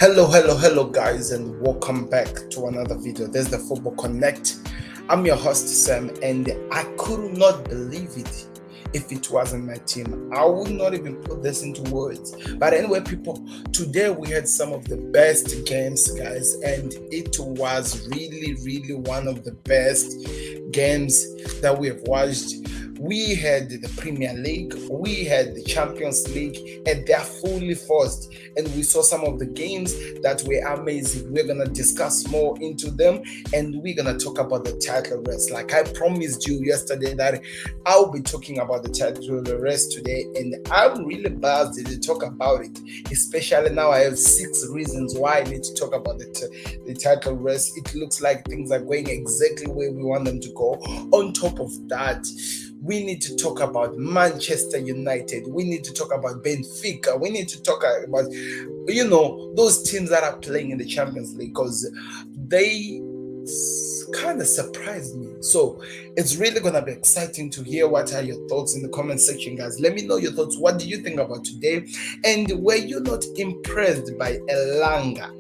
Hello, guys, and welcome back to another video. There's the Football Connect. I'm your host, Sam, and I could not believe it if it wasn't my team. I would not even put this into words. But anyway, people, today we had some of the best games, guys, and it was really one of the best games that we have watched. We had the Premier League, we had the Champions League, and they're fully forced. And we saw some of the games that were amazing. We're gonna discuss more into them, and we're gonna talk about the title race. Like I promised you yesterday that I'll be talking about the title race today, and I'm really buzzed to talk about it. Especially now, I have 6 reasons why I need to talk about the title race. It looks like things are going exactly where we want them to go. On top of that, we need to talk about Manchester United. We need to talk about Benfica. We need to talk about, those teams that are playing in the Champions League, because they kind of surprised me. So it's really going to be exciting to hear what are your thoughts in the comment section, guys. Let me know your thoughts. What do you think about today? And were you not impressed by ELANGA?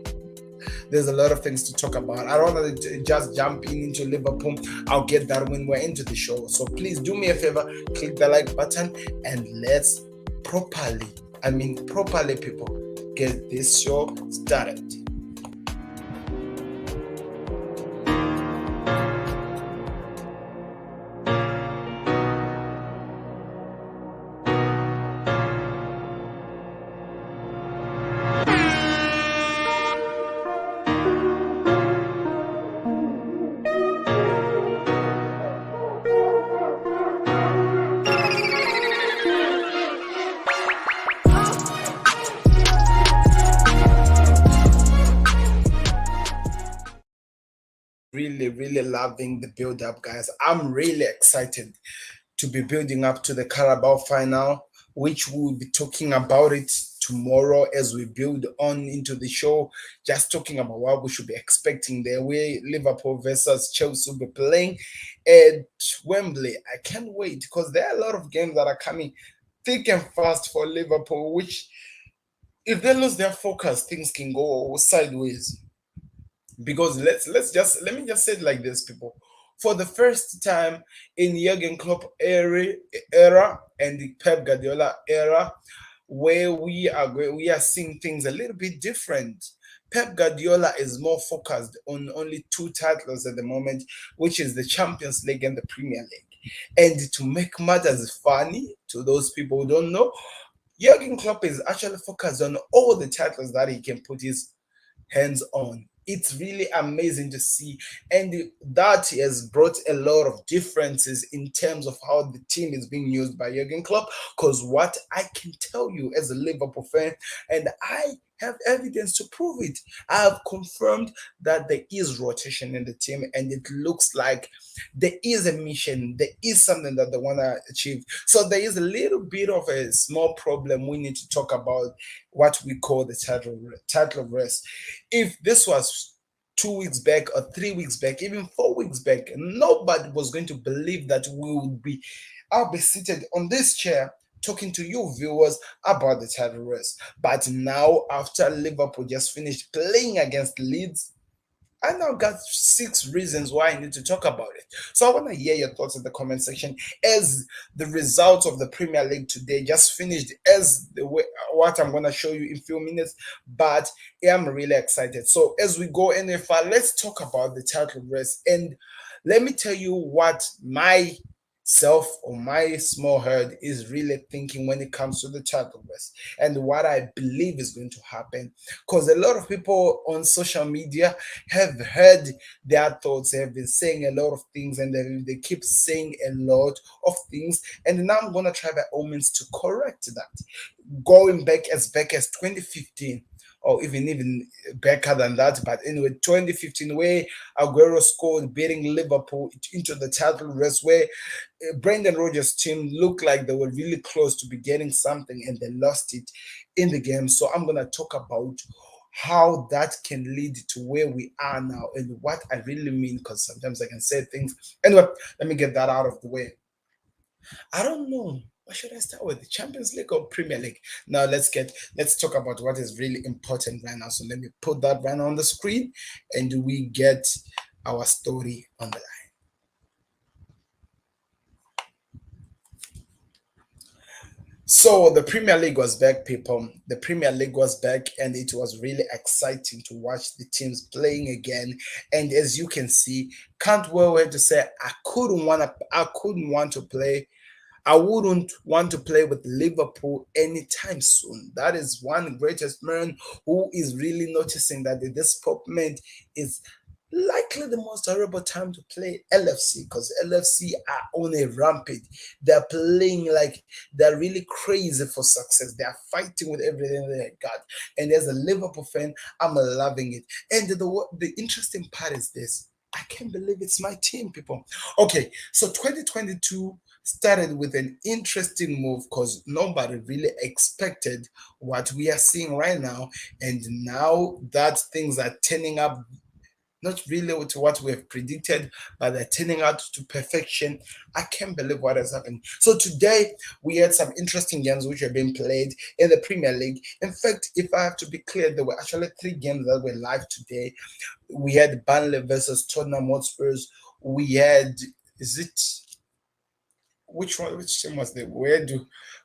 There's a lot of things to talk about. I don't want to just jump into Liverpool. I'll get that when we're into the show. So please do me a favor, click the like button, and let's properly, people, get this show started. Really loving the build up, guys. I'm really excited to be building up to the Carabao final, which we'll be talking about it tomorrow as we build on into the show, just talking about what we should be expecting there. Where Liverpool versus Chelsea will be playing at Wembley. I can't wait, because there are a lot of games that are coming thick and fast for Liverpool, which if they lose their focus, things can go sideways. Because let me just say it like this, people. For the first time in Jurgen Klopp era and the Pep Guardiola era, where we are seeing things a little bit different. Pep Guardiola is more focused on only 2 titles at the moment, which is the Champions League and the Premier League. And to make matters funny to those people who don't know, Jurgen Klopp is actually focused on all the titles that he can put his hands on. It's really amazing to see, and that has brought a lot of differences in terms of how the team is being used by Jurgen Klopp. Because what I can tell you as a Liverpool fan, and I have evidence to prove it, I have confirmed that there is rotation in the team, and it looks like there is a mission, there is something that they want to achieve. So there is a little bit of a small problem we need to talk about, what we call the title race. If this was 2 weeks back or 3 weeks back, even 4 weeks back, nobody was going to believe that I'll be seated on this chair talking to you viewers about the title race. But now, after Liverpool just finished playing against Leeds, I now got 6 reasons why I need to talk about it. So I want to hear your thoughts in the comment section, as the results of the Premier League today just finished, as the way what I'm going to show you in a few minutes. But I'm really excited. So as we go any far, let's talk about the title race. And let me tell you what my small herd is really thinking when it comes to the title race, and what I believe is going to happen. Because a lot of people on social media have heard their thoughts, have been saying a lot of things, and they keep saying a lot of things. And now I'm going to try by all means to correct that. Going back as 2015, or even better than that. But anyway, 2015, where Aguero scored, beating Liverpool into the title race, where Brendan Rodgers' team looked like they were really close to be getting something, and they lost it in the game. So I'm going to talk about how that can lead to where we are now, and what I really mean, because sometimes I can say things. Anyway, let me get that out of the way. I don't know What should I start with? The Champions League or Premier League? Now let's talk about what is really important right now. So let me put that right now on the screen, and we get our story on the line. So the Premier League was back, people. The Premier League was back, and it was really exciting to watch the teams playing again. And as you can see, can't wait to say I couldn't want to play. I wouldn't want to play with Liverpool anytime soon. That is one greatest man who is really noticing that at this moment is likely the most horrible time to play LFC, because LFC are on a rampage. They're playing like they're really crazy for success. They are fighting with everything they got. And as a Liverpool fan, I'm loving it. And the interesting part is this. I can't believe it's my team, people. Okay, so 2022 started with an interesting move because nobody really expected what we are seeing right now. And now that things are turning up, not really to what we have predicted, but they're turning out to perfection. I can't believe what has happened. So today we had some interesting games which have been played in the Premier League. In fact, if I have to be clear, there were actually three games that were live today. We had Burnley versus Tottenham Hotspurs. We had, is it, which one? Which team was there? We had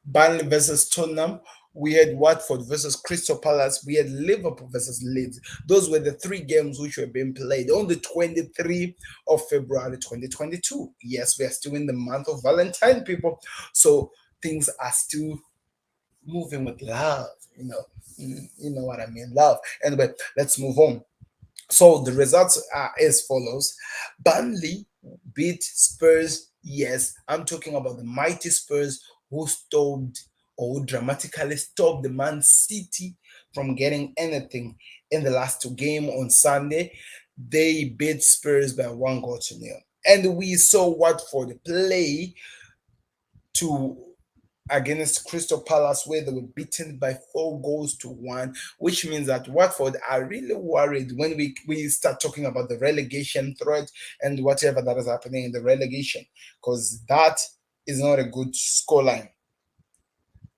Burnley versus Tottenham. We had Watford versus Crystal Palace. We had Liverpool versus Leeds. Those were the three games which were being played on the 23rd of February 2022. Yes, we are still in the month of Valentine, people. So things are still moving with love. You know what I mean, love. Anyway, let's move on. So the results are as follows. Burnley beat Spurs. Yes, I'm talking about the mighty Spurs who stopped or dramatically stopped the Man City from getting anything in the last two games on Sunday. They beat Spurs by 1 goal to nil. And we saw Watford play to against Crystal Palace, where they were beaten by 4 goals to 1, which means that Watford are really worried when we start talking about the relegation threat and whatever that is happening in the relegation, because that is not a good scoreline,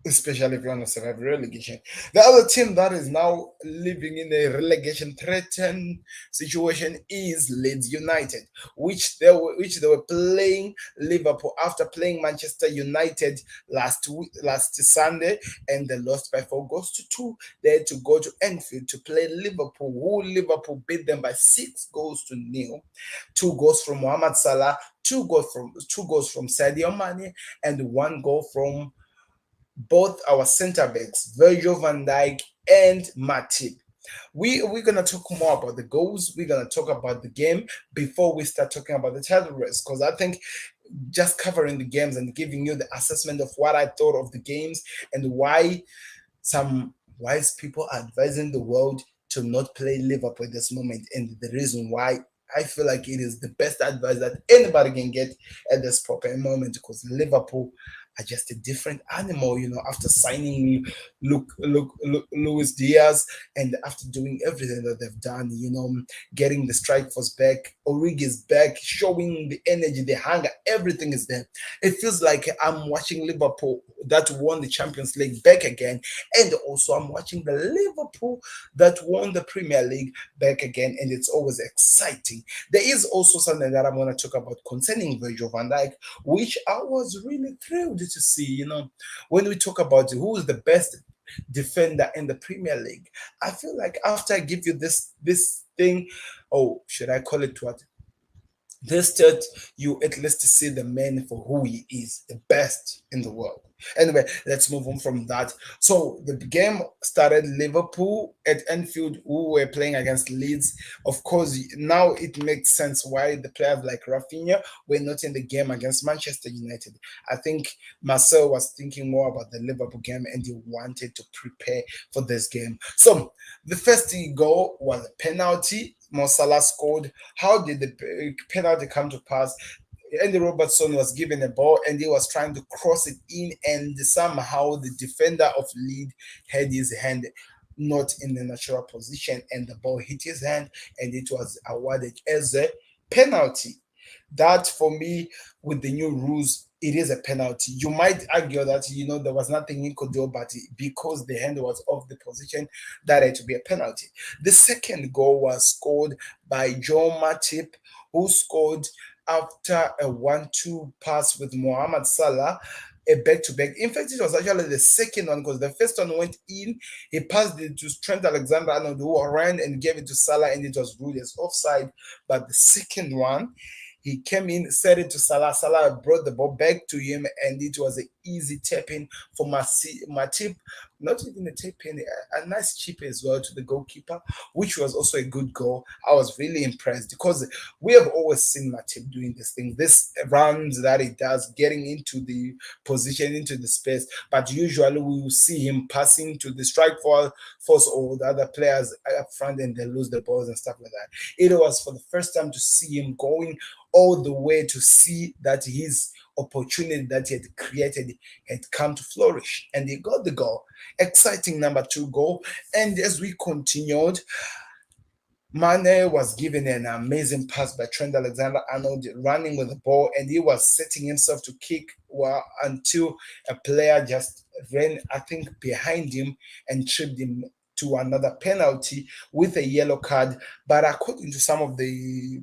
especially if you want to survive relegation. The other team that is now living in a relegation threatened situation is Leeds United, which they were playing Liverpool after playing Manchester United last Sunday, and they lost by 4 goals to 2. They had to go to Anfield to play Liverpool, who Liverpool beat them by 6 goals to 0. 2 goals from Mohamed Salah, two goals from Sadio Mane, and 1 goal from both our center backs, Virgil van Dijk and Matip. We're gonna talk more about the goals. We're gonna talk about the game before we start talking about the title race, because I think just covering the games and giving you the assessment of what I thought of the games and why some wise people are advising the world to not play Liverpool at this moment, and the reason why I feel like it is the best advice that anybody can get at this proper moment, because Liverpool are just a different animal, after signing Luis Diaz, and after doing everything that they've done, getting the strike force back, Origi is back, showing the energy, the hunger, everything is there. It feels like I'm watching Liverpool that won the Champions League back again, and also I'm watching the Liverpool that won the Premier League back again, and it's always exciting. There is also something that I'm going to talk about concerning Virgil van Dijk, which I was really thrilled to see. When we talk about who is the best defender in the Premier League, I feel like after I give you this thing, oh, should I call it what? This state, you at least see the man for who he is, the best in the world. Anyway, let's move on from that. So the game started Liverpool at Anfield, who were playing against Leeds. Of course, now it makes sense why the players like Rafinha were not in the game against Manchester United. I think Marcel was thinking more about the Liverpool game and he wanted to prepare for this game. So the first goal was a penalty. Mo Salah scored. How did the penalty come to pass? Andy Robertson was given a ball and he was trying to cross it in, and somehow the defender of Leeds had his hand not in the natural position, and the ball hit his hand, and it was awarded as a penalty. That for me, with the new rules, it is a penalty. You might argue that there was nothing he could do, but because the hand was off the position, that had to be a penalty. The second goal was scored by Joe Matip, who scored after a 1-2 pass with Mohamed Salah, a back-to-back. In fact, it was actually the second one because the first one went in. He passed it to Trent Alexander-Arnold, who ran and gave it to Salah, and it was ruled as offside. But the second one, he came in, set it to Salah. Salah brought the ball back to him, and it was an easy tap-in for Matip. Not even a tap-in, a nice chip as well to the goalkeeper, which was also a good goal. I was really impressed because we have always seen Matip doing this thing, this runs that he does, getting into the position, into the space. But usually we will see him passing to the strike force or the other players up front, and they lose the balls and stuff like that. It was for the first time to see him going all the way to see that his opportunity that he had created had come to flourish, and he got the goal. Exciting number 2 goal. And as we continued, Mane was given an amazing pass by Trent Alexander-Arnold, running with the ball, and he was setting himself to kick until a player just ran, I think, behind him and tripped him to another penalty with a yellow card. But according to some of the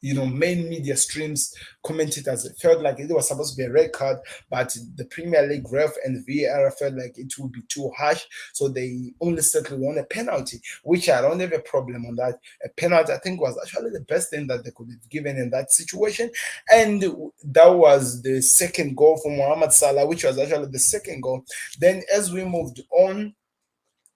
main media streams, commentators, it felt like it was supposed to be a red card, but the Premier League ref and VAR felt like it would be too harsh, so they only settled on a penalty, which I don't have a problem on that. A penalty, I think, was actually the best thing that they could have given in that situation, and that was the second goal for Mohamed Salah, which was actually the second goal. Then, as we moved on,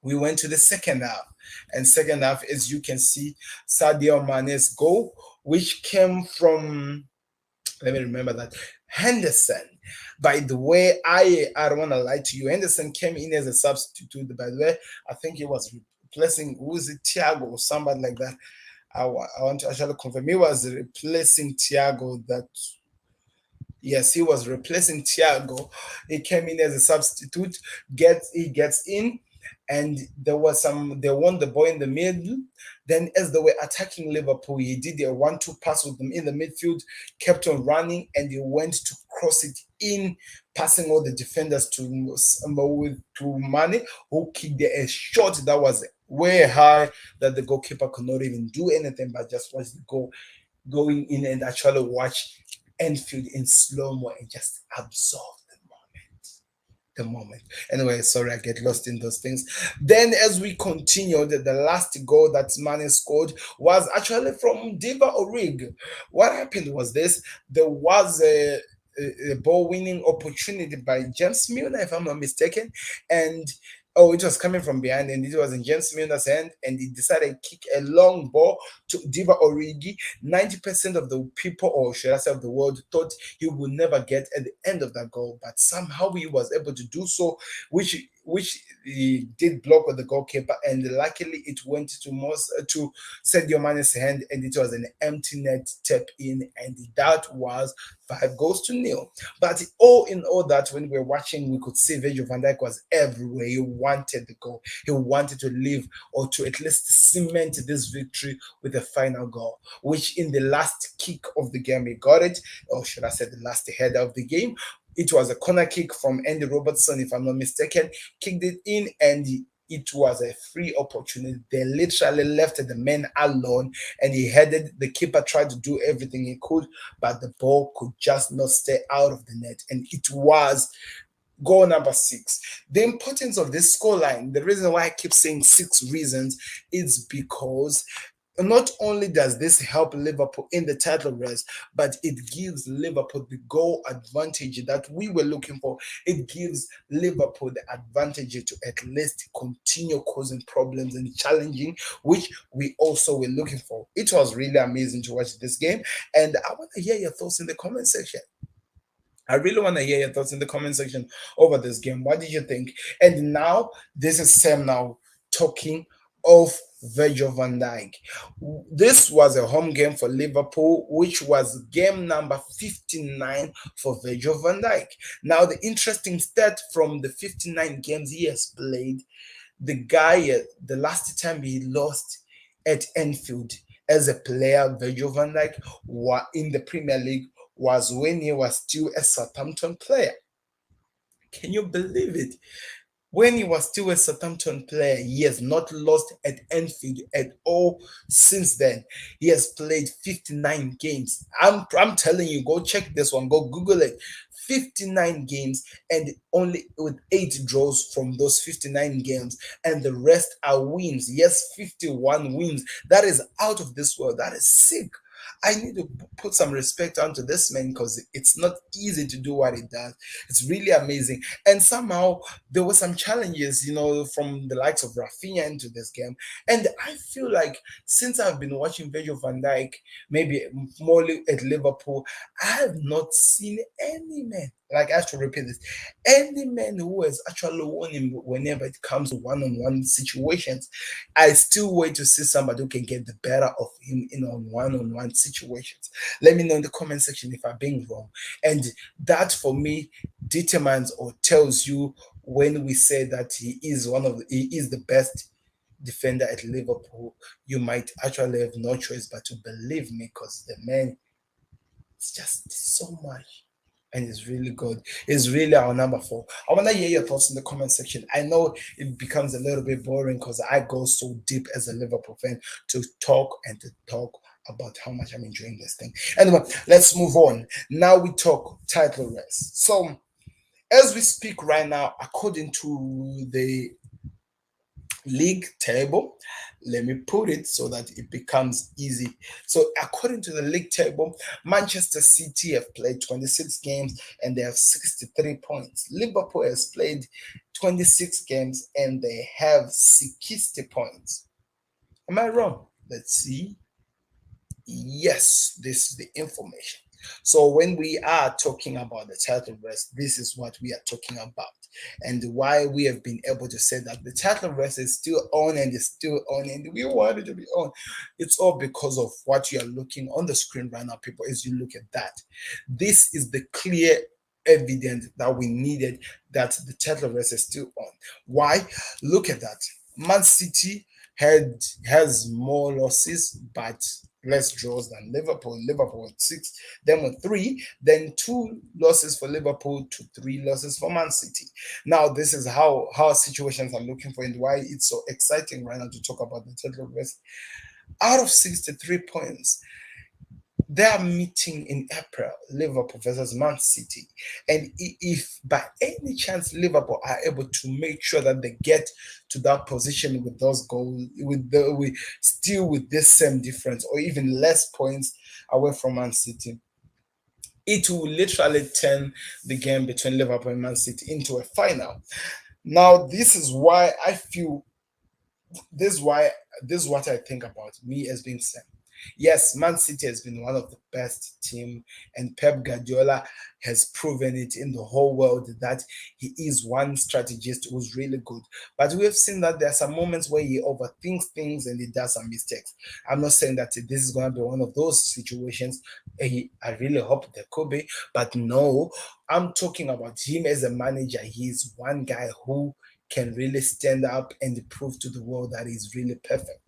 we went to the second half. And second half, as you can see, Sadio Mane's goal, which came from, let me remember that, Henderson. By the way, I don't want to lie to you. Henderson came in as a substitute. By the way, I think he was replacing, who is it, Thiago or somebody like that. I want to actually confirm. He was replacing Thiago. Yes, he was replacing Thiago. He came in as a substitute. He gets in, and they won the ball in the middle. Then, as they were attacking Liverpool, he did a 1-2 pass with them in the midfield, kept on running, and he went to cross it in, passing all the defenders to Mane, who kicked a shot that was way high that the goalkeeper could not even do anything but just watch the goal going in and actually watch Enfield in slow-mo and just absorb the moment. Anyway, sorry, I get lost in those things. Then, as we continued, the last goal that Mane scored was actually from Diva Origi. What happened was this: there was a ball-winning opportunity by James Milner, if I'm not mistaken, and it was coming from behind, and it was in James Milner's hand, and he decided to kick a long ball to Diva Origi. 90% of the people, or should I say of the world, thought he would never get at the end of that goal, but somehow he was able to do so, which he did block with the goalkeeper, and luckily it went to Sadio Mane's hand, and it was an empty net tap in, and that was 5-0. But all in all, that when we were watching, we could see Virgil van Dijk was everywhere. He wanted the goal. He wanted to live or to at least cement this victory with a final goal, which in the last kick of the game he got it, or should I say the last header of the game. It was a corner kick from Andy Robertson, if I'm not mistaken, kicked it in, and it was a free opportunity. They literally left the man alone, and he headed. The keeper tried to do everything he could, but the ball could just not stay out of the net, and it was goal number 6. The importance of this scoreline, the reason why I keep saying 6 reasons, is because not only does this help Liverpool in the title race, but it gives Liverpool the goal advantage that we were looking for. It gives Liverpool the advantage to at least continue causing problems and challenging, which we also were looking for. It was really amazing to watch this game, and I want to hear your thoughts in the comment section. I really want to hear your thoughts in the comment section over this game. What did you think? And now, this is Sam now talking of Virgil van Dijk. This was a home game for Liverpool, which was game number 59 for Virgil van Dijk. Now, the interesting stat from the 59 games he has played, the guy, the last time he lost at Anfield, as a player, Virgil van Dijk, in the Premier League was when he was still a Southampton player. Can you believe it? When he was still a Southampton player, he has not lost at Anfield at all since then. He has played 59 games. I'm telling you, go check this one, go Google it. 59 games and only with 8 draws from those 59 games, and the rest are wins. Yes, 51 wins. That is out of this world. That is sick. I need to put some respect onto this man because it's not easy to do what he does. It's really amazing. And somehow there were some challenges, from the likes of Rafinha into this game. And I feel like since I've been watching Virgil van Dijk, maybe more at Liverpool, I have not seen any man, like I have to repeat this, any man who has actually won him whenever it comes to one-on-one situations. I still wait to see somebody who can get the better of him in on one-on-one situations. Let me know in the comment section if I'm being wrong. And that for me determines or tells you when we say that he is the best defender at Liverpool. You might actually have no choice but to believe me, because the man is just so much. And it's really good. It's really our number 4. I want to hear your thoughts in the comment section. I know it becomes a little bit boring because I go so deep as a Liverpool fan to talk about how much I'm enjoying this thing. Anyway, let's move on. Now we talk title race. So as we speak right now, according to the league table, let me put it so that it becomes easy. So according to the league table, Manchester City have played 26 games and they have 63 points. Liverpool has played 26 games and they have 60 points. Am I wrong? Let's see. Yes, this is the information. So when we are talking about the title race, this is what we are talking about, and why we have been able to say that the title race is still on and is still on, and we want it to be on. It's all because of what you are looking on the screen right now, people. As you look at that, this is the clear evidence that we needed that the title race is still on. Why? Look at that. Man City has more losses, but less draws than Liverpool. Liverpool with 6, then with 3, then 2 losses for Liverpool to 3 losses for Man City. Now, this is how situations are looking for, and why it's so exciting right now to talk about the title race. Out of 63 points, they are meeting in April, Liverpool versus Man City. And if by any chance Liverpool are able to make sure that they get to that position with those goals, still with this same difference or even less points away from Man City, it will literally turn the game between Liverpool and Man City into a final. Now, this is why I feel this is what I think about me as being Sam. Yes, Man City has been one of the best team, and Pep Guardiola has proven it in the whole world that he is one strategist who's really good. But we have seen that there are some moments where he overthinks things and he does some mistakes. I'm not saying that this is going to be one of those situations. I really hope there could be, but no, I'm talking about him as a manager. He's one guy who can really stand up and prove to the world that he's really perfect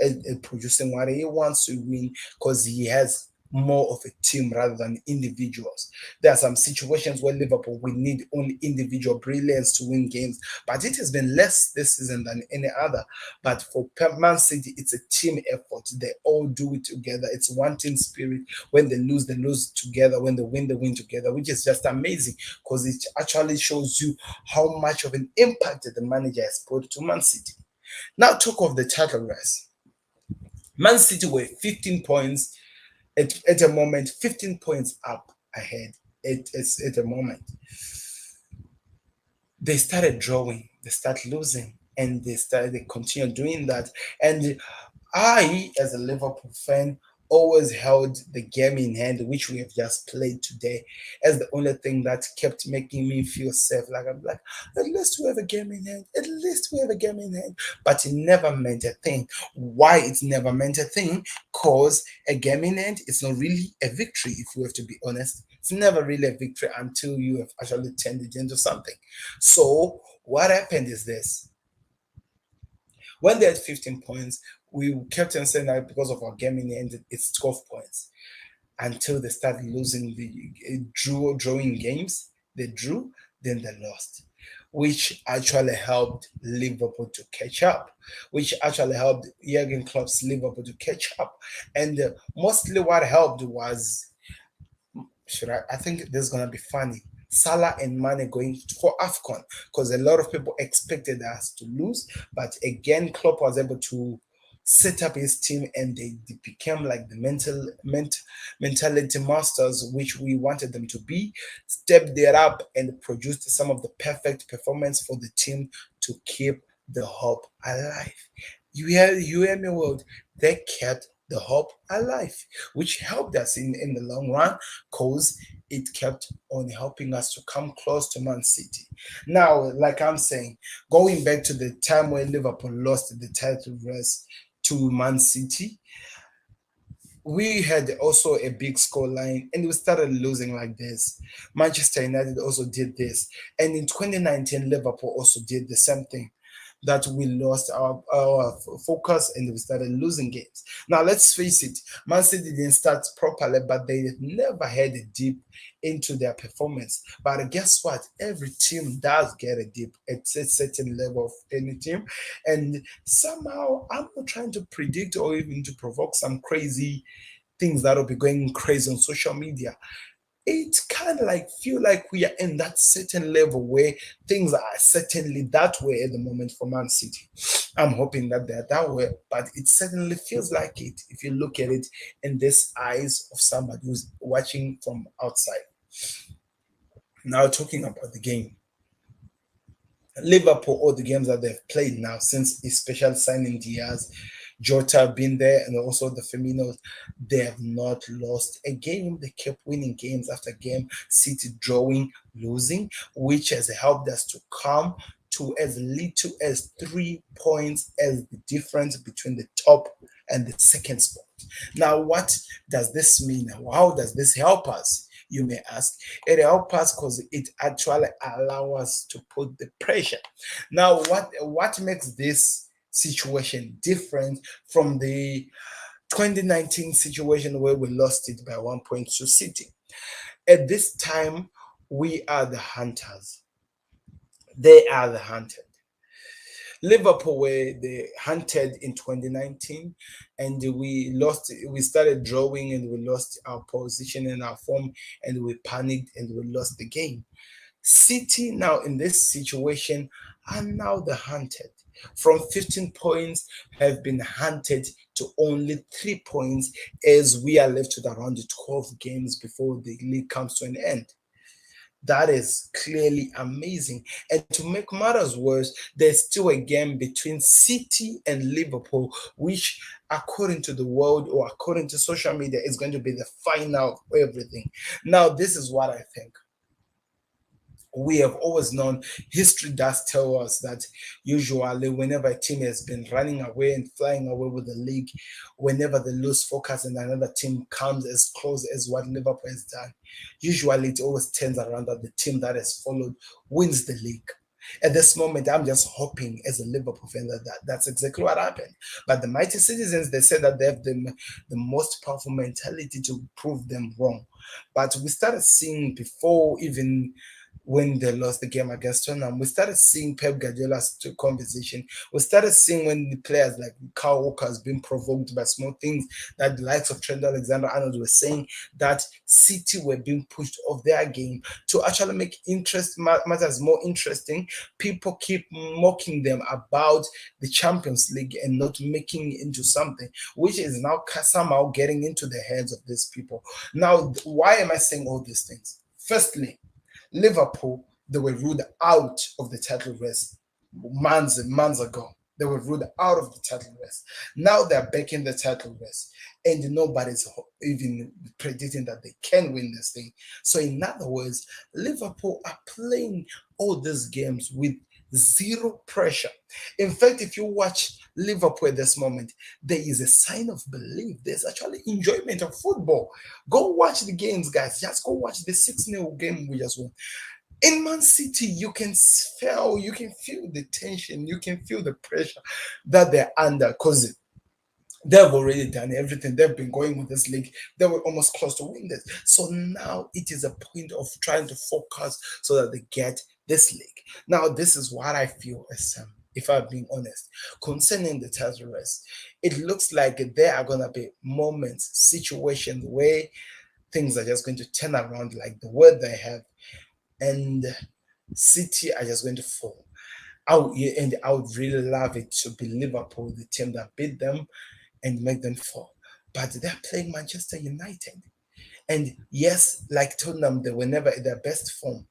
at producing what he wants to win, because he has more of a team rather than individuals. There are some situations where Liverpool we need only individual brilliance to win games, but it has been less this season than any other. But for Man City, it's a team effort. They all do it together. It's one team spirit. When they lose together. When they win together, which is just amazing, because it actually shows you how much of an impact the manager has put to Man City. Now, talk of the title race. Man City were 15 points at a moment, 15 points up ahead at a moment. They started drawing, they started losing, and they continue doing that. And I, as a Liverpool fan, always held the game in hand, which we have just played today, as the only thing that kept making me feel safe. Like I'm like, at least we have a game in hand. At least we have a game in hand. But it never meant a thing. Why it's never meant a thing? Because a game in hand is not really a victory, if we have to be honest. It's never really a victory until you have actually turned it into something. So what happened is this. When they had 15 points, we kept on saying that because of our game in the end, it's 12 points until they started losing drawing games. They drew, then they lost, which actually helped Liverpool to catch up, which actually helped Jurgen Klopp's Liverpool to catch up. And mostly what helped was, I think this is gonna be funny. Salah and Mane going for AFCON, because a lot of people expected us to lose, but again, Klopp was able to set up his team, and they became like the mentality masters, which we wanted them to be. Stepped it up and produced some of the perfect performance for the team to keep the hope alive. You hear me, world? They kept the hope alive, which helped us in the long run, because it kept on helping us to come close to Man City. Now, like I'm saying, going back to the time when Liverpool lost the title race to Man City, we had also a big score line and we started losing like this. Manchester United also did this. And in 2019, Liverpool also did the same thing, that we lost our focus and we started losing games. Now, let's face it, Man City didn't start properly, but they never had a dip into their performance. But guess what? Every team does get a dip at a certain level of any team. And somehow, I'm not trying to predict or even to provoke some crazy things that will be going crazy on social media. It kind of like feel like we are in that certain level where things are certainly that way at the moment for Man City. I'm hoping that they're that way, but it certainly feels like it if you look at it in this eyes of somebody who's watching from outside. Now, talking about the game, Liverpool, all the games that they've played now since especially signing Diaz, Jota been there, and also the Firminos, they have not lost a game. They kept winning games after game, City drawing, losing, which has helped us to come to as little as 3 points as the difference between the top and the second spot. Now, what does this mean? How does this help us? You may ask. It helps us because it actually allows us to put the pressure. Now, what makes this situation different from the 2019 situation where we lost it by 1 point to City? At this time, we are the hunters. They are the hunted. Liverpool were the hunted in 2019, and we lost. We started drawing, and we lost our position and our form, and we panicked, and we lost the game. City now in this situation are now the hunted. From 15 points have been hunted to only 3 points, as we are left with around 12 games before the league comes to an end. That is clearly amazing. And to make matters worse, there's still a game between City and Liverpool, which, according to the world or according to social media, is going to be the final of everything. Now, this is what I think. We have always known, history does tell us that usually whenever a team has been running away and flying away with the league, whenever they lose focus and another team comes as close as what Liverpool has done, usually it always turns around that the team that has followed wins the league. At this moment, I'm just hoping as a Liverpool fan that's exactly what happened. But the mighty citizens, they said that they have the most powerful mentality to prove them wrong. But we started seeing before even when they lost the game against Tottenham, we started seeing Pep Guardiola's conversation. We started seeing when the players like Kyle Walker has been provoked by small things, that the likes of Trent Alexander-Arnold were saying that City were being pushed off their game to actually make matters more interesting. People keep mocking them about the Champions League and not making it into something, which is now somehow getting into the heads of these people. Now, why am I saying all these things? Firstly, Liverpool, they were ruled out of the title race months and months ago. They were ruled out of the title race. Now they're back in the title race, and nobody's even predicting that they can win this thing. So, in other words, Liverpool are playing all these games with zero pressure. In fact, if you watch Liverpool at this moment, there is a sign of belief. There's actually enjoyment of football. Go watch the games, guys. Just go watch the 6-0 game we just won. In Man City, you can feel the tension, you can feel the pressure that they're under because they've already done everything. They've been going with this league. They were almost close to win this. So now it is a point of trying to focus so that they get this league. Now, this is what I feel as if I'm being honest, concerning the title race. It looks like there are gonna be moments, situations where things are just going to turn around like the word they have, and City are just going to fall. I would really love it to be Liverpool, the team that beat them and make them fall. But they're playing Manchester United. And yes, like Tottenham, they were never in their best form.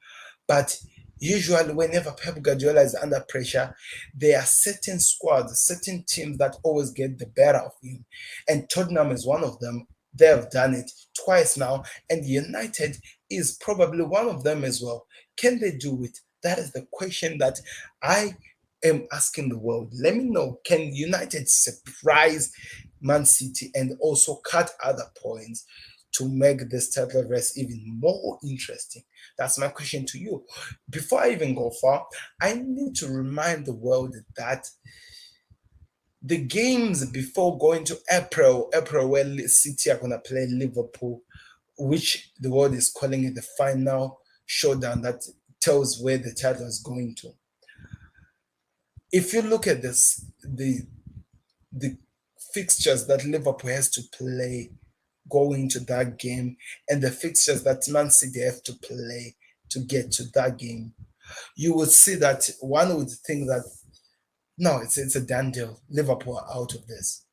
But usually, whenever Pep Guardiola is under pressure, there are certain squads, certain teams that always get the better of him. And Tottenham is one of them. They have done it twice now. And United is probably one of them as well. Can they do it? That is the question that I am asking the world. Let me know. Can United surprise Man City and also cut other points to make this title race even more interesting? That's my question to you. Before I even go far, I need to remind the world that the games before going to April where City are gonna play Liverpool, which the world is calling it the final showdown that tells where the title is going to. If you look at this, the fixtures that Liverpool has to play going to that game and the fixtures that Man City have to play to get to that game, you would see that one would think that no, it's a done deal. Liverpool are out of this.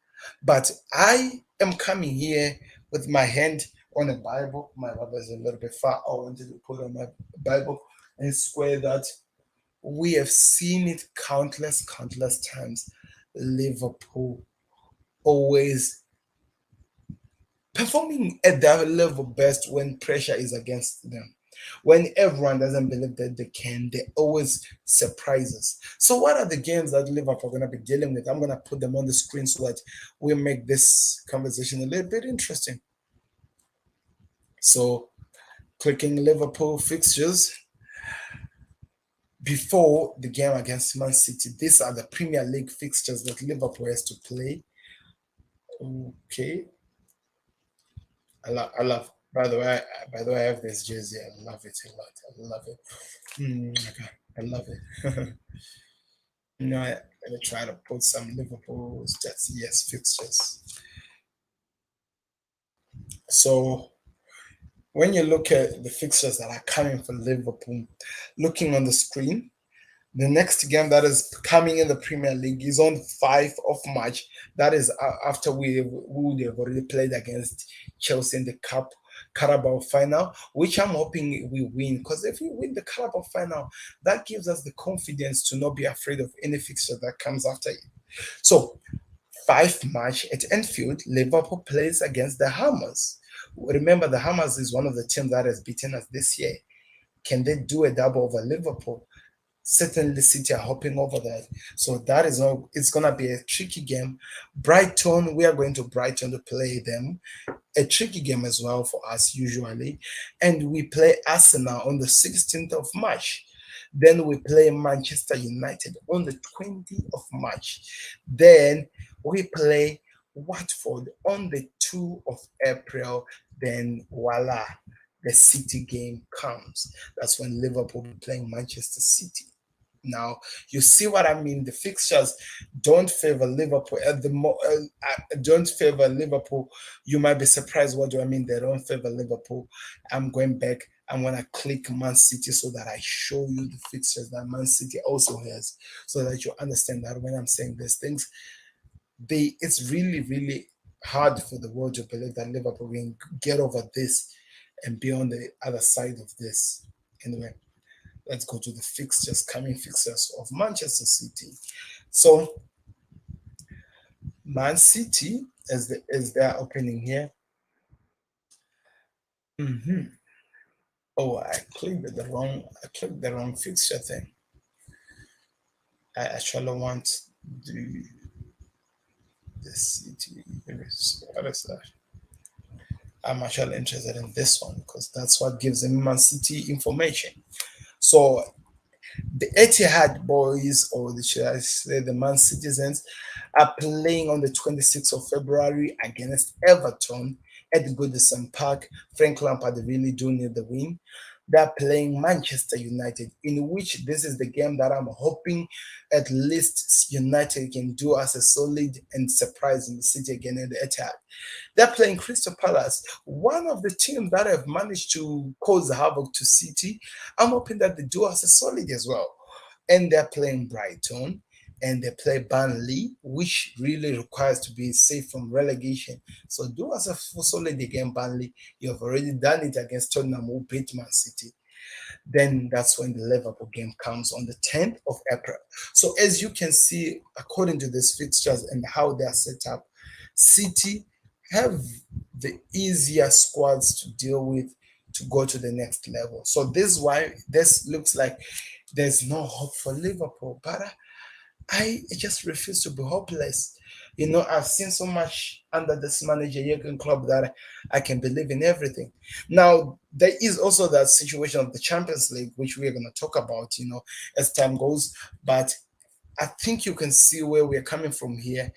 But I am coming here with my hand on a Bible. My Bible is a little bit far. I wanted to put on my Bible and swear that we have seen it countless times. Liverpool always performing at their level best when pressure is against them. When everyone doesn't believe that they can, they always surprise us. So, what are the games that Liverpool are going to be dealing with? I'm going to put them on the screen so that we make this conversation a little bit interesting. So, clicking Liverpool fixtures before the game against Man City. These are the Premier League fixtures that Liverpool has to play. Okay, I love. By the way, I have this jersey. I love it a lot. I love it. Okay. I love it. I'm gonna try to put some Liverpool stats. Yes, fixtures. So when you look at the fixtures that are coming for Liverpool, looking on the screen, the next game that is coming in the Premier League is on 5th of March. That is after we would have already played against Chelsea in the Carabao final, which I'm hoping we win. Because if we win the Carabao final, that gives us the confidence to not be afraid of any fixture that comes after it. So 5th March at Anfield, Liverpool plays against the Hammers. Remember, the Hammers is one of the teams that has beaten us this year. Can they do a double over Liverpool? Certainly City are hopping over that. So that is not, it's gonna be a tricky game. Brighton, we are going to Brighton to play them. A tricky game as well for us usually. And we play Arsenal on the 16th of March. Then we play Manchester United on the 20th of March. Then we play Watford on the 2nd of April. Then voila, the City game comes. That's when Liverpool will be playing Manchester City. Now, you see what I mean? The fixtures don't favor Liverpool at don't favor Liverpool. You might be surprised. What do I mean? They don't favor Liverpool. I'm going back. I'm gonna click Man City so that I show you the fixtures that Man City also has, so that you understand that when I'm saying these things, it's really hard for the world to believe that Liverpool can get over this and be on the other side of this. Anyway, let's go to the fixtures, coming fixtures of Manchester City. So Man City as their opening here. Mhm. Oh, I clicked the wrong fixture thing. I actually want the the City. What is that? I'm actually interested in this one because that's what gives them Man City information. So the Etihad boys, or should I say the Man Citizens, are playing on the 26th of February against Everton at Goodison Park. Frank Lampard really do need the win. They're playing Manchester United, in which this is the game that I'm hoping at least United can do as a solid and surprising City again at the Etihad. They're playing Crystal Palace, one of the teams that have managed to cause havoc to City. I'm hoping that they do us a solid as well. And they're playing Brighton and they play Burnley, which really requires to be safe from relegation. So do us a solid again, Burnley. You have already done it against Tottenham, who beat Man City. Then that's when the Liverpool game comes on the 10th of April. So as you can see, according to these fixtures and how they are set up, City have the easier squads to deal with to go to the next level. So this is why this looks like there's no hope for Liverpool. But I just refuse to be hopeless. I've seen so much under this manager Jurgen Klopp that I can believe in everything. Now, there is also that situation of the Champions League, which we're going to talk about, as time goes. But I think you can see where we're coming from here.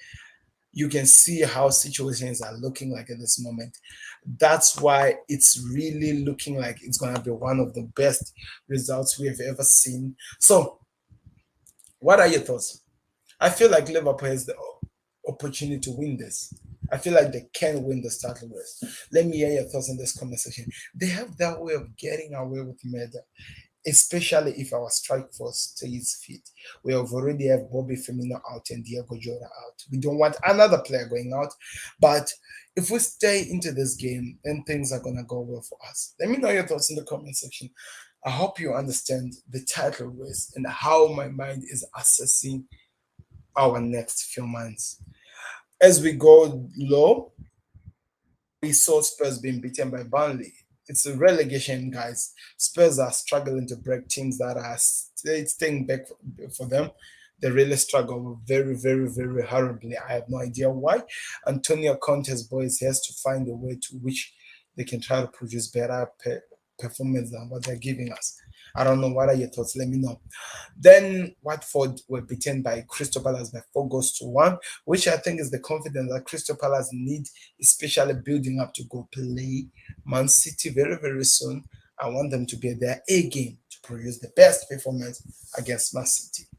You can see how situations are looking like at this moment. That's why it's really looking like it's going to be one of the best results we have ever seen. So, what are your thoughts? I feel like Liverpool has the opportunity to win this. I feel like they can win the title race. Let me hear your thoughts in this comment section. They have that way of getting away with murder, especially if our strike force stays fit. We have already have Bobby Firmino out and Diego Jota out. We don't want another player going out, but if we stay into this game, then things are gonna go well for us. Let me know your thoughts in the comment section. I hope you understand the title race and how my mind is assessing our next few months. As we go low, we saw Spurs being beaten by Burnley. It's a relegation, guys. Spurs are struggling to break teams that are staying back for them. They really struggle very, very, very horribly. I have no idea why. Antonio Conte's boys has to find a way to which they can try to produce better performance than what they're giving us. I don't know. What are your thoughts? Let me know. Then Watford were beaten by Crystal Palace by 4-1, which I think is the confidence that Crystal Palace need, especially building up to go play Man City very, very soon. I want them to be their A game to produce the best performance against Man City.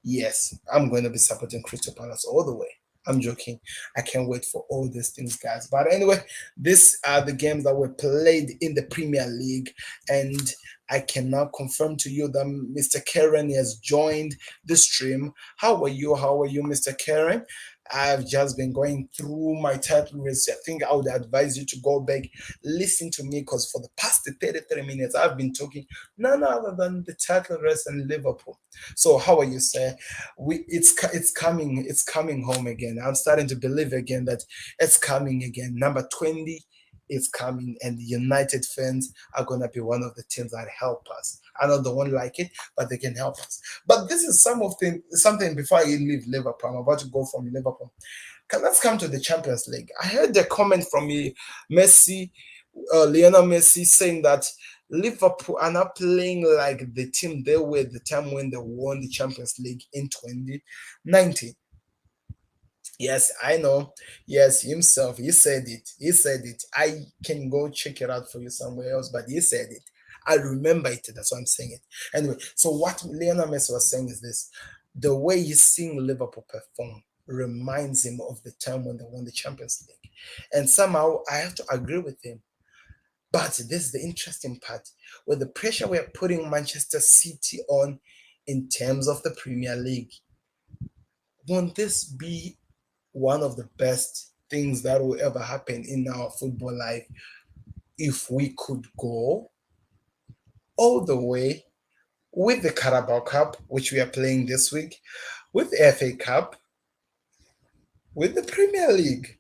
Yes, I'm going to be supporting Crystal Palace all the way. I'm joking. I can't wait for all these things, guys. But anyway, these are the games that were played in the Premier League. And I can now confirm to you that Mr. Karen has joined the stream. How are you? How are you, Mr. Karen? I've just been going through my title race. I think I would advise you to go back, listen to me, because for the past 33 minutes, I've been talking none other than the title race and Liverpool. So how are you, sir? It's coming home again. I'm starting to believe again that it's coming again. Number 20 is coming, and the United fans are gonna be one of the teams that help us. I know they won't like it, but they can help us. But this is something before I leave Liverpool. I'm about to go from Liverpool. Let's come to the Champions League. I heard a comment from Messi, Lionel Messi, saying that Liverpool are not playing like the team they were the time when they won the Champions League in 2019. Yes, I know. Yes, himself. He said it. He said it. I can go check it out for you somewhere else, but he said it. I remember it. That's why I'm saying it. Anyway, so what Lionel Messi was saying is this: the way he's seeing Liverpool perform reminds him of the time when they won the Champions League. And somehow I have to agree with him. But this is the interesting part where the pressure we're putting Manchester City on in terms of the Premier League. Won't this be one of the best things that will ever happen in our football life if we could go all the way with the Carabao Cup, which we are playing this week, with the FA Cup, with the Premier League?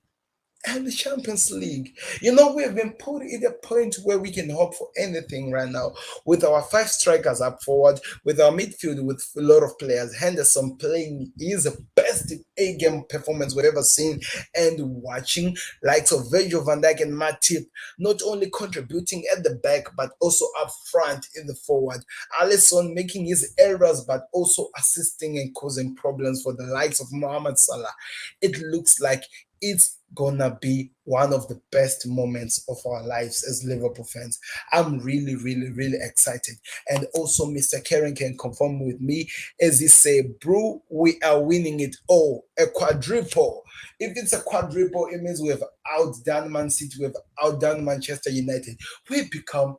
and the Champions League. You know, we have been put in a point where we can hope for anything right now. With our five strikers up forward, with our midfield with a lot of players, Henderson playing his best A-game performance we've ever seen, and watching likes of Virgil van Dijk and Matip not only contributing at the back but also up front in the forward. Alisson making his errors but also assisting and causing problems for the likes of Mohamed Salah. It looks like it's gonna be one of the best moments of our lives as Liverpool fans. I'm really, really, really excited. And also, Mr. Karen can confirm with me as he say, bro, we are winning it all. A quadruple. If it's a quadruple, it means we have outdone Man City, we have outdone Manchester United. We become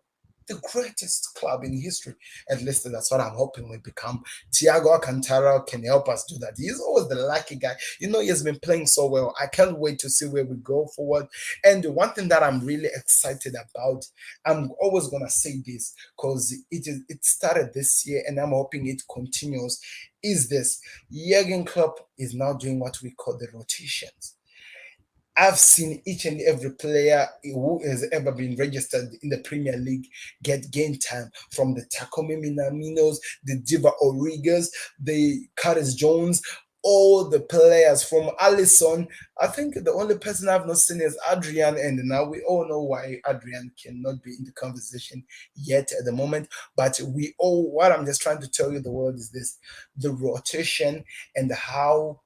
the greatest club in history. At least that's what I'm hoping we become. Thiago Alcantara can help us do that. He's always the lucky guy. You know, he has been playing so well. I can't wait to see where we go forward. And the one thing that I'm really excited about, I'm always gonna say this because it started this year and I'm hoping it continues, is this. Jurgen Klopp is now doing what we call the rotations. I've seen each and every player who has ever been registered in the Premier League get game time, from the Takumi Minaminos, the Diva Origas, the Curtis Jones, all the players from Alisson. I think the only person I've not seen is Adrian, and now we all know why Adrian cannot be in the conversation yet at the moment. But we all, what I'm just trying to tell you, the world is this: the rotation and how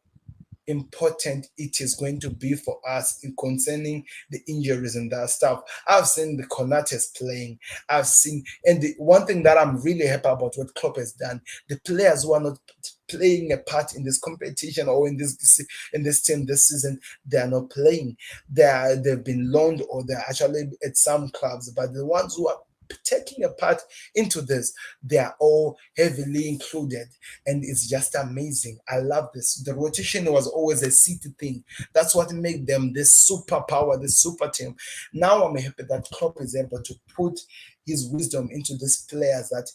important it is going to be for us in concerning the injuries and that stuff. I've seen the Konates playing. I've seen, and the one thing that I'm really happy about what Klopp has done, the players who are not playing a part in this competition or in this team this season, they are not playing. They've been loaned or they're actually at some clubs, but the ones who are taking a part into this, they are all heavily included, and it's just amazing. I love this. The rotation was always a city thing. That's what made them this superpower, this super team. Now I'm happy that Klopp is able to put his wisdom into these players, that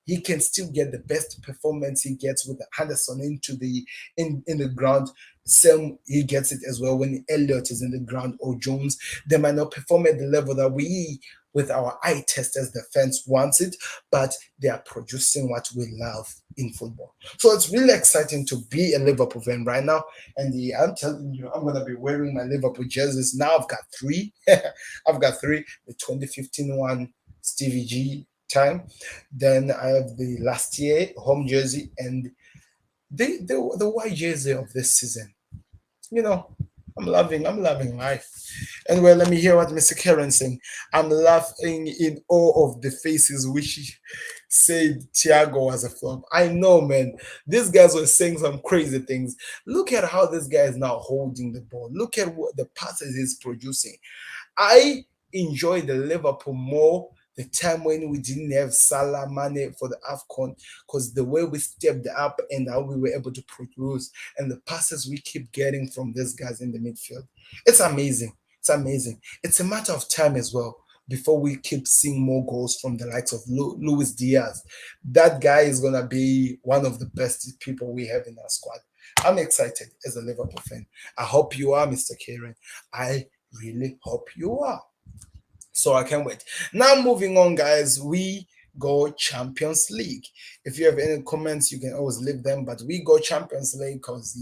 he can still get the best performance he gets with Henderson into the in the ground. Same, he gets it as well when Elliott is in the ground or Jones. They might not perform at the level that we, with our eye test as the fans, wants it, but they are producing what we love in football. So it's really exciting to be a Liverpool fan right now. And I'm telling you, I'm gonna be wearing my Liverpool jerseys. Now I've got three. I've got three. The 2015 one, Stevie G time. Then I have the last year home jersey and the white jersey of this season. You know, I'm loving life. Anyway, let me hear what Mr. Karen saying. I'm laughing in awe of the faces which said Thiago was a flop. I know, man. These guys were saying some crazy things. Look at how this guy is now holding the ball. Look at what the passes he's producing. I enjoy the Liverpool more the time when we didn't have Salah Mane for the AFCON, because the way we stepped up and how we were able to produce and the passes we keep getting from these guys in the midfield. It's amazing. It's amazing. It's a matter of time as well before we keep seeing more goals from the likes of Luis Diaz. That guy is going to be one of the best people we have in our squad. I'm excited as a Liverpool fan. I hope you are, Mr. Kieran. I really hope you are. So I can't wait. Now moving on, guys, we go Champions League. If you have any comments, you can always leave them. But we go Champions League because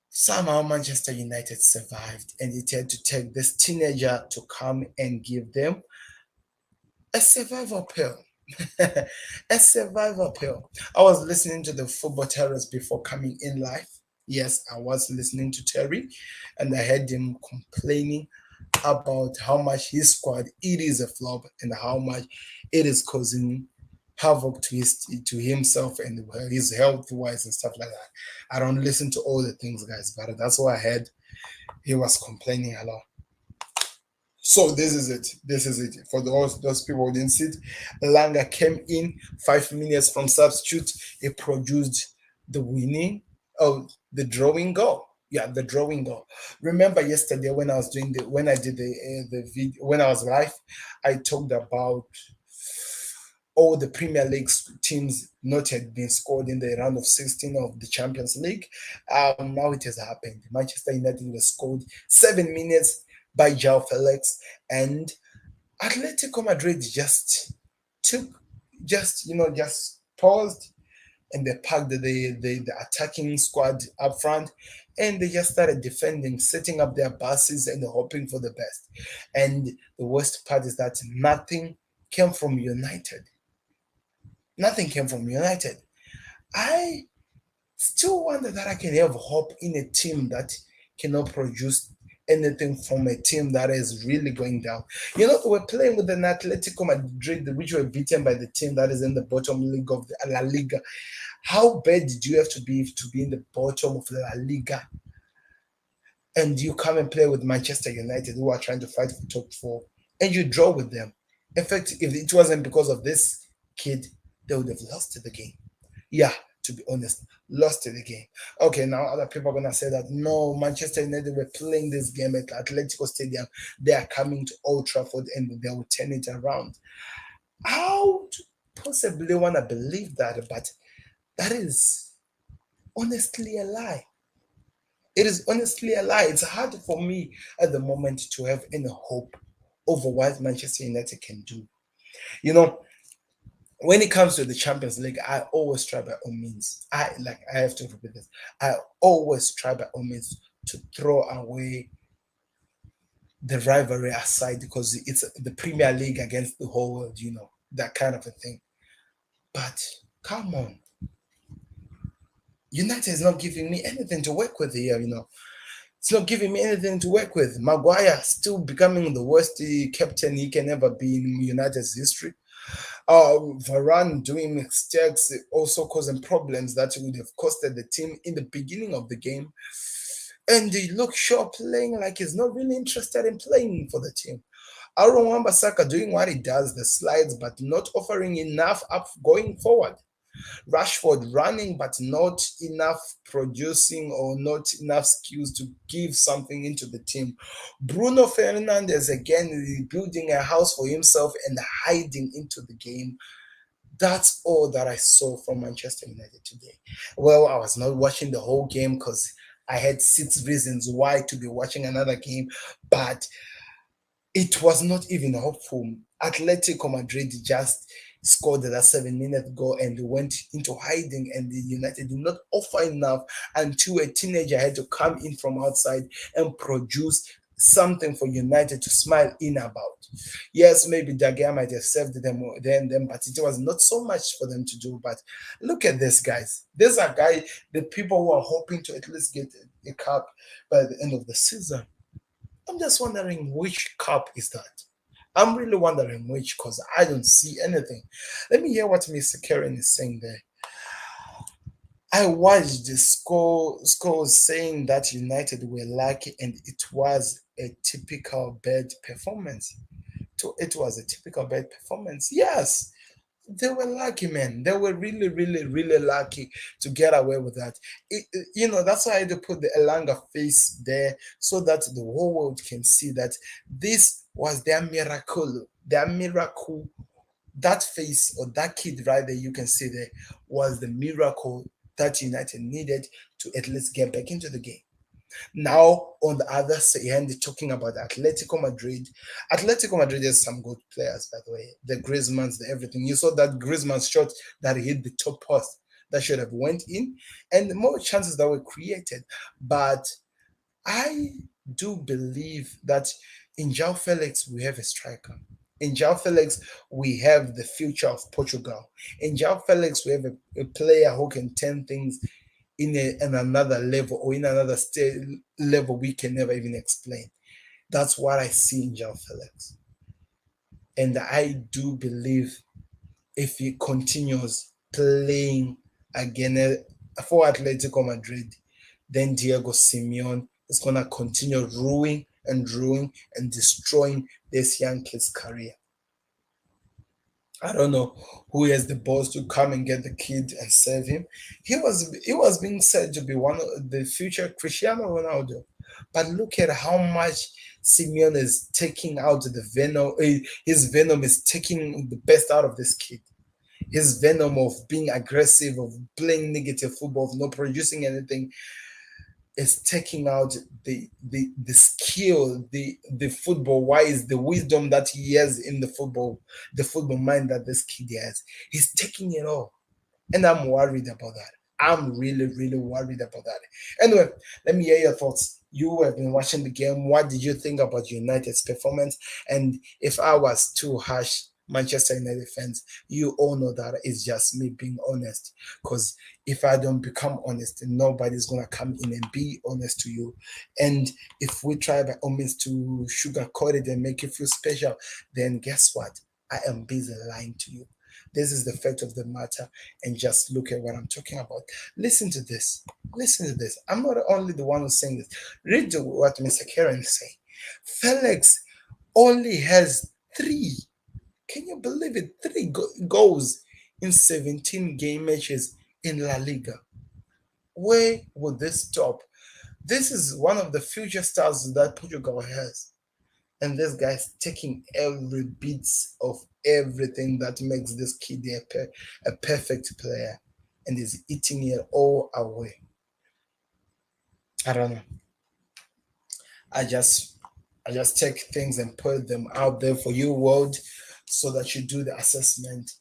somehow Manchester United survived, and it had to take this teenager to come and give them a survival pill. A survival pill. I was listening to the Football Terrace before coming in live. Yes, I was listening to Terry, and I heard him complaining about how much his squad it is a flop and how much it is causing havoc to himself and his health wise and stuff like that. I don't listen to all the things, guys, but that's what I heard. He was complaining a lot. So this is it. This is it. For those people who didn't see it, ELANGA came in 5 minutes from substitute. He produced the winning, the drawing goal. Yeah, the drawing goal. Remember yesterday when I was when I did the video, when I was live, I talked about all the Premier League teams not had been scored in the round of 16 of the Champions League. Now it has happened. Manchester United was scored 7 minutes by João Felix, and Atletico Madrid took, just paused, and they packed the attacking squad up front, and they just started defending, setting up their buses and hoping for the best. And the worst part is that nothing came from United. Nothing came from United. I still wonder that I can have hope in a team that cannot produce anything from a team that is really going down. We're playing with an Atletico Madrid, which were beaten by the team that is in the bottom league of the La Liga. How bad did you have to be in the bottom of the La Liga? And you come and play with Manchester United, who are trying to fight for top four, and you draw with them. In fact, if it wasn't because of this kid, they would have lost the game. Yeah, to be honest, lost the game. Okay, now other people are gonna say that no, Manchester United were playing this game at Atletico Stadium. They are coming to Old Trafford and they will turn it around. I would possibly wanna believe that, but that is honestly a lie. It is honestly a lie. It's hard for me at the moment to have any hope over what Manchester United can do. You know, when it comes to the Champions League, I always try by all means. I have to repeat this. I always try by all means to throw away the rivalry aside because it's the Premier League against the whole world, that kind of a thing. But come on. United is not giving me anything to work with here. It's not giving me anything to work with. Maguire still becoming the worst captain he can ever be in United's history. Varane doing mistakes, also causing problems that would have costed the team in the beginning of the game. And Luke Shaw playing like he's not really interested in playing for the team. Aaron Wan-Bissaka doing what he does, the slides, but not offering enough up going forward. Rashford running, but not enough producing or not enough skills to give something into the team. Bruno Fernandes again building a house for himself and hiding into the game. That's all that I saw from Manchester United today. Well, I was not watching the whole game because I had 6 reasons why to be watching another game, but it was not even hopeful. Atletico Madrid just scored that 7-minute goal and went into hiding, and the United did not offer enough until a teenager had to come in from outside and produce something for United to smile in about. Yes, maybe Dagia might have saved them, but it was not so much for them to do. But look at this, guys. These are the people who are hoping to at least get a cup by the end of the season. I'm just wondering which cup is that. I'm really wondering which because I don't see anything. Let me hear what Mr. Karen is saying there. I watched the score saying that United were lucky and it was a typical bad performance. It was a typical bad performance. Yes, they were lucky, man. They were really, really, really lucky to get away with that. That's why I had to put the ELANGA face there so that the whole world can see that this was their miracle. Their miracle. That face or that kid right there, you can see there, was the miracle that United needed to at least get back into the game. Now, on the other hand, talking about Atletico Madrid. Atletico Madrid has some good players, by the way. The Griezmanns, the everything. You saw that Griezmann shot that hit the top post that should have went in, and more chances that were created. But I do believe that in João Felix we have a striker. In João Felix we have the future of Portugal. In João Felix we have a player who can turn things in another level or in another level we can never even explain. That's what I see in João Felix. And I do believe if he continues playing again for Atletico Madrid, then Diego Simeone is going to continue ruining and destroying this young kid's career. I don't know who has the balls to come and get the kid and save him. He was being said to be one of the future Cristiano Ronaldo, but look at how much Simeone is taking out the venom. His venom is taking the best out of this kid. his venom of being aggressive, of playing negative football, of not producing anything, is taking out the skill, the football wise, the wisdom that he has in the football mind that this kid has. He's taking it all. And I'm worried about that. I'm really, really worried about that. Anyway, let me hear your thoughts. You have been watching the game. What did you think about United's performance? And if I was too harsh, Manchester United fans, you all know that it's just me being honest. Because if I don't become honest, nobody's gonna come in and be honest to you. And if we try by all means to sugarcoat it and make you feel special, then guess what? I am busy lying to you. This is the fact of the matter, and just look at what I'm talking about. Listen to this. Listen to this. I'm not only the one who's saying this. Read what Mr. Karen is saying. Felix only has three. Can you believe it? Three goals in 17 game matches in La Liga. Where would this stop? This is one of the future stars that Portugal has. And this guy's taking every bit of everything that makes this kid a perfect player and is eating it all away. I don't know. I just I just take things and put them out there for you, world, so that you do the assessment.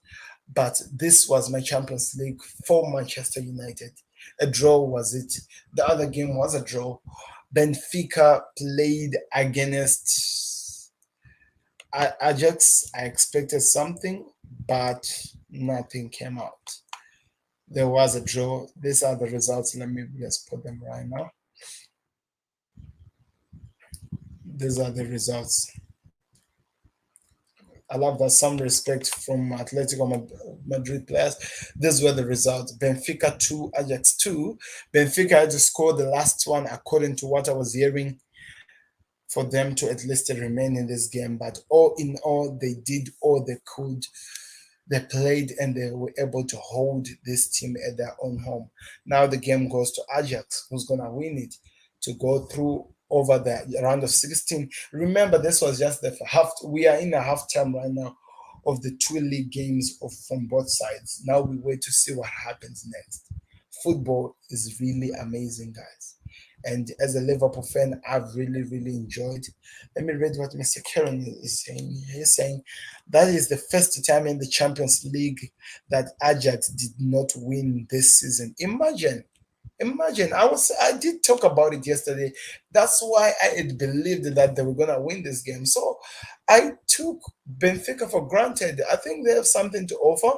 But this was my Champions League for Manchester United. A draw was it. The other game was a draw. Benfica played against Ajax. I expected something, but nothing came out. There was a draw. These are the results. Let me just put them right now. These are the results. I love that some respect from Atletico Madrid players. These were the results. Benfica 2, Ajax 2. Benfica had to score the last one, according to what I was hearing, for them to at least remain in this game. But all in all, they did all they could. They played and they were able to hold this team at their own home. Now the game goes to Ajax, who's going to win it to go through over the round of 16. Remember, this was just the half. We are in a half time right now of the two league games from both sides. Now we wait to see what happens next. Football is really amazing, guys. And as a Liverpool fan, I've really, really enjoyed. Let me read what Mr. Karen is saying. He's saying that is the first time in the Champions League that Ajax did not win this season. Imagine, I did talk about it yesterday. That's why I had believed that they were gonna win this game. So I took Benfica for granted. I think they have something to offer.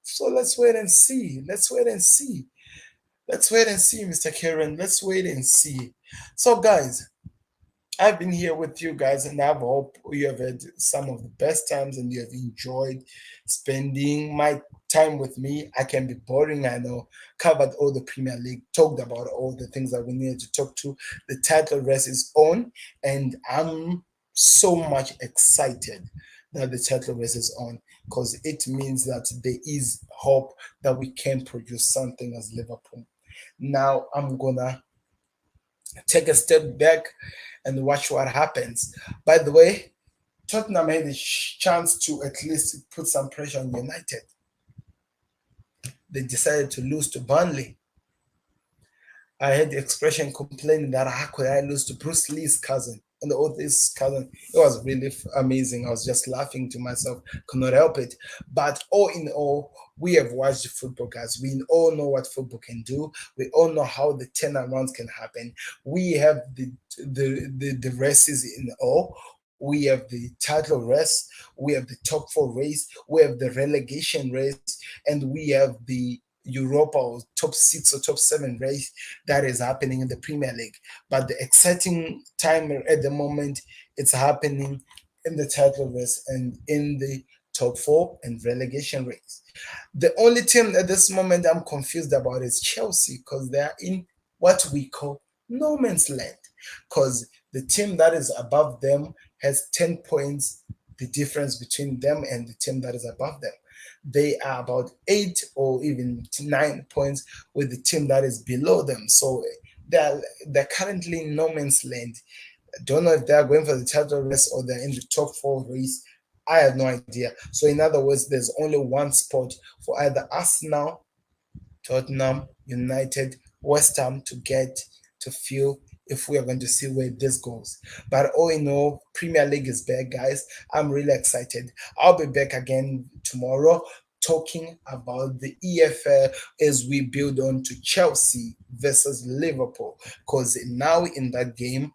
So let's wait and see. Let's wait and see. Let's wait and see, Mr. Karen. Let's wait and see. So, guys, I've been here with you guys, and I hope you have had some of the best times and you have enjoyed spending my time with me. I can be boring, I know. Covered all the Premier League, talked about all the things that we needed to talk to. The title race is on, and I'm so much excited that the title race is on because it means that there is hope that we can produce something as Liverpool. Now I'm gonna take a step back and watch what happens. By the way, Tottenham had a chance to at least put some pressure on United. They decided to lose to Burnley. I heard the expression complaining that how could I lose to Bruce Lee's cousin? And the his cousin, it was really amazing. I was just laughing to myself, could not help it. But all in all, we have watched football, guys. We all know what football can do. We all know how the turnarounds can happen. We have the races in all. We have the title race, we have the top four race, we have the relegation race, and we have the Europa or top six or top seven race that is happening in the Premier League. But the exciting time at the moment, it's happening in the title race and in the top four and relegation race. The only team at this moment I'm confused about is Chelsea because they are in what we call no man's land. Because the team that is above them has 10 points, the difference between them and the team that is above them. They are about 8 or even 9 points with the team that is below them. So they're currently in no man's land. I don't know if they're going for the title race or they're in the top four race. I have no idea. So in other words, there's only one spot for either Arsenal, Tottenham, United, West Ham to get to feel if we are going to see where this goes. But all in all, Premier League is back, guys. I'm really excited. I'll be back again tomorrow talking about the EFL as we build on to Chelsea versus Liverpool. Because now in that game,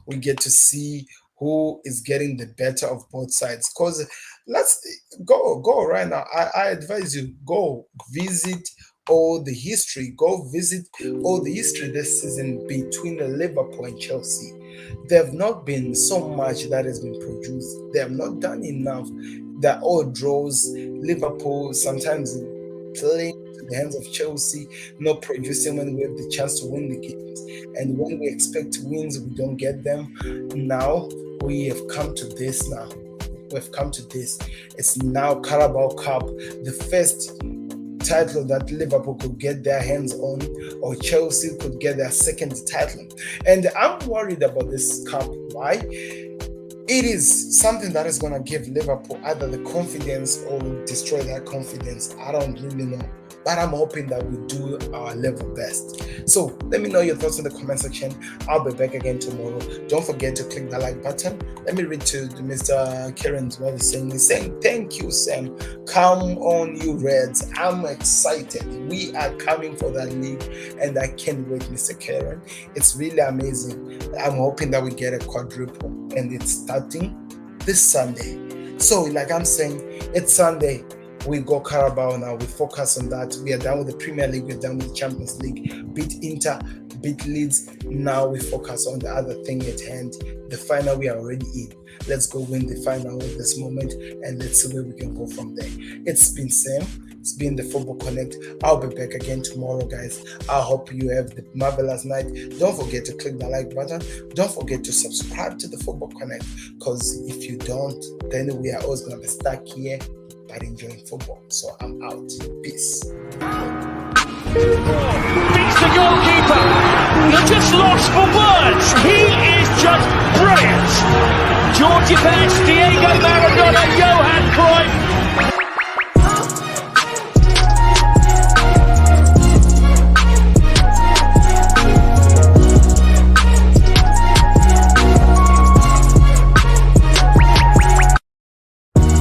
we get to see who is getting the better of both sides. Because let's go right now. I advise you, go visit all the history. Go visit all the history this season between Liverpool and Chelsea. There have not been so much that has been produced. They have not done enough. They're all draws. Liverpool sometimes playing to the hands of Chelsea, not producing when we have the chance to win the games. And when we expect wins, we don't get them. Now we have come to this now. We've come to this. It's now Carabao Cup, the first title that Liverpool could get their hands on, or Chelsea could get their second title. And I'm worried about this cup. Why? It is something that is going to give Liverpool either the confidence or destroy that confidence. I don't really know. But I'm hoping that we do our level best. So let me know your thoughts in the comment section. I'll be back again tomorrow. Don't forget to click the like button. Let me read to Mr. Karen's what he's saying. He's saying, thank you, Sam. Come on, you Reds. I'm excited. We are coming for that league, and I can't wait, Mr. Karen. It's really amazing. I'm hoping that we get a quadruple, and it's starting this Sunday. So, like I'm saying, it's Sunday. We go Carabao now. We focus on that. We are done with the Premier League. We're done with the Champions League. Beat Inter, beat Leeds. Now we focus on the other thing at hand. The final we are already in. Let's go win the final at this moment, and let's see where we can go from there. It's been Sam. It's been the Football Connect. I'll be back again tomorrow, guys. I hope you have the marvelous night. Don't forget to click the like button. Don't forget to subscribe to the Football Connect, because if you don't, then we are always going to be stuck here but enjoying football. So I'm out. Peace. Beats the goalkeeper. You're just lost for words. He is just brilliant. Georgie Best, Diego Maradona, Johan Cruyff.